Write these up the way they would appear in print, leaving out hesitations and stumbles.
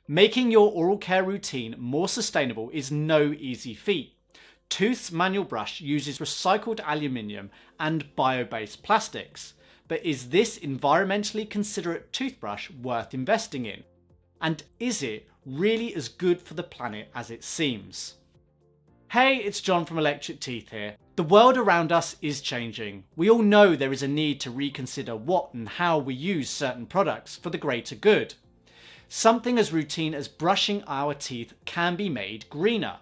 Making your oral care routine more sustainable is no easy feat. Tooth's manual brush uses recycled aluminium and bio-based plastics. But is this environmentally considerate toothbrush worth investing in? And is it really as good for the planet as it seems? Hey, it's John from Electric Teeth here. The world around us is changing. We all know there is a need to reconsider what and how we use certain products for the greater good. Something as routine as brushing our teeth can be made greener.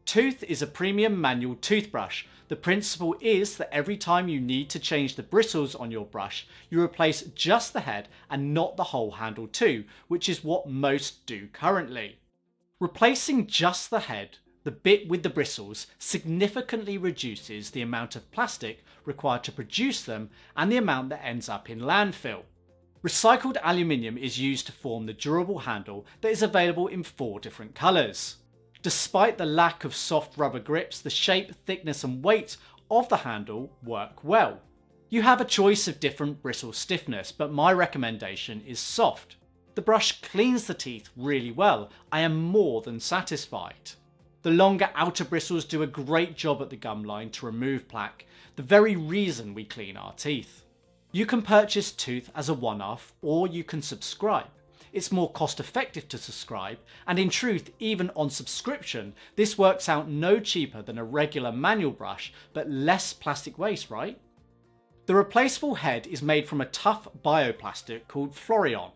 Tooth is a premium manual toothbrush. The principle is that every time you need to change the bristles on your brush, you replace just the head and not the whole handle too, which is what most do currently. Replacing just the head, the bit with the bristles, significantly reduces the amount of plastic required to produce them and the amount that ends up in landfill. Recycled aluminium is used to form the durable handle that is available in 4 different colours. Despite the lack of soft rubber grips, the shape, thickness and weight of the handle work well. You have a choice of different bristle stiffness, but my recommendation is soft. The brush cleans the teeth really well. I am more than satisfied. The longer outer bristles do a great job at the gum line to remove plaque, the very reason we clean our teeth. You can purchase Tooth as a one-off or you can subscribe. It's more cost effective to subscribe, and in truth, even on subscription, this works out no cheaper than a regular manual brush, but less plastic waste, right? The replaceable head is made from a tough bioplastic called Florian.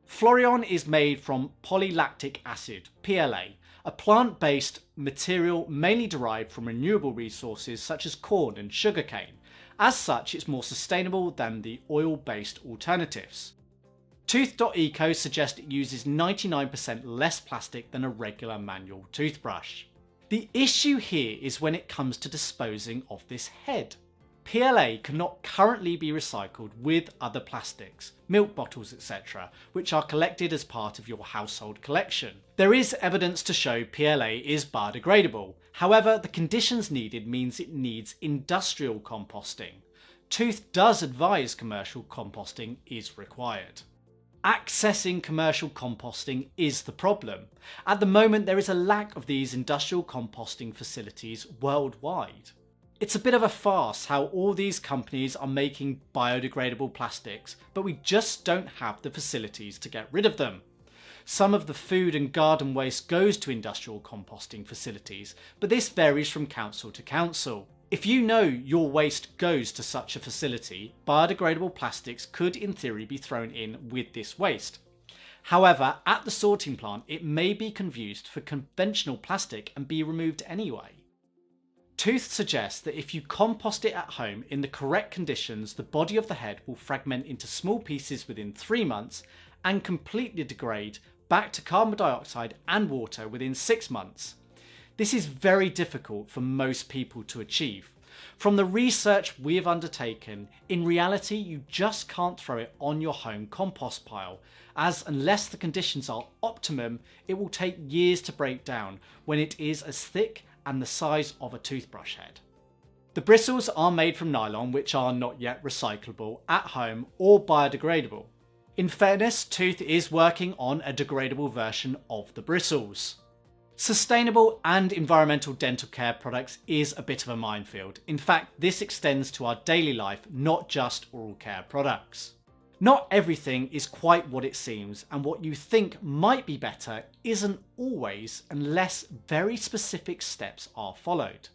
Florian is made from polylactic acid, PLA, a plant-based material mainly derived from renewable resources such as corn and sugarcane. As such, it's more sustainable than the oil-based alternatives. Tooth.eco suggests it uses 99% less plastic than a regular manual toothbrush. The issue here is when it comes to disposing of this head. PLA cannot currently be recycled with other plastics, milk bottles, etc., which are collected as part of your household collection. There is evidence to show PLA is biodegradable. However, the conditions needed means it needs industrial composting. Tooth does advise commercial composting is required. Accessing commercial composting is the problem. At the moment, there is a lack of these industrial composting facilities worldwide. It's a bit of a farce how all these companies are making biodegradable plastics, but we just don't have the facilities to get rid of them. Some of the food and garden waste goes to industrial composting facilities, but this varies from council to council. If you know your waste goes to such a facility, biodegradable plastics could in theory be thrown in with this waste. However, at the sorting plant it may be confused for conventional plastic and be removed anyway. Tooth suggests that if you compost it at home in the correct conditions, the body of the head will fragment into small pieces within 3 months and completely degrade back to carbon dioxide and water within 6 months. This is very difficult for most people to achieve. From the research we have undertaken, in reality you just can't throw it on your home compost pile, as unless the conditions are optimum, it will take years to break down when it is as thick and the size of a toothbrush head. The bristles are made from nylon, which are not yet recyclable at home or biodegradable. In fairness, Tooth is working on a degradable version of the bristles. Sustainable and environmental dental care products is a bit of a minefield. In fact, this extends to our daily life, not just oral care products. Not everything is quite what it seems, and what you think might be better isn't always unless very specific steps are followed.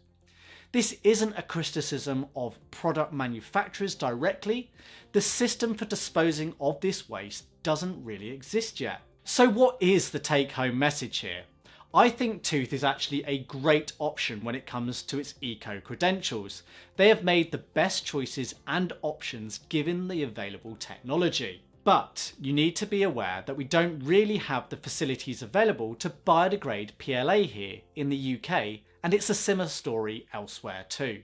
This isn't a criticism of product manufacturers directly. The system for disposing of this waste doesn't really exist yet. So what is the take-home message here? I think Tooth is actually a great option when it comes to its eco-credentials. They have made the best choices and options given the available technology. But you need to be aware that we don't really have the facilities available to biodegrade PLA here in the UK, and it's a similar story elsewhere too.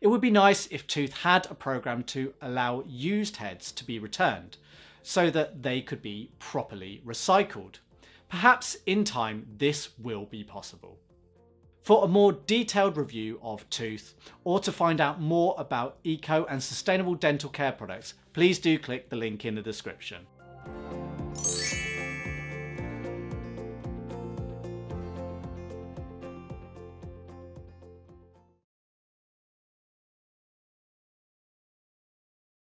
It would be nice if Tooth had a program to allow used heads to be returned, so that they could be properly recycled. Perhaps in time this will be possible. For a more detailed review of Tooth, or to find out more about eco and sustainable dental care products, please do click the link in the description.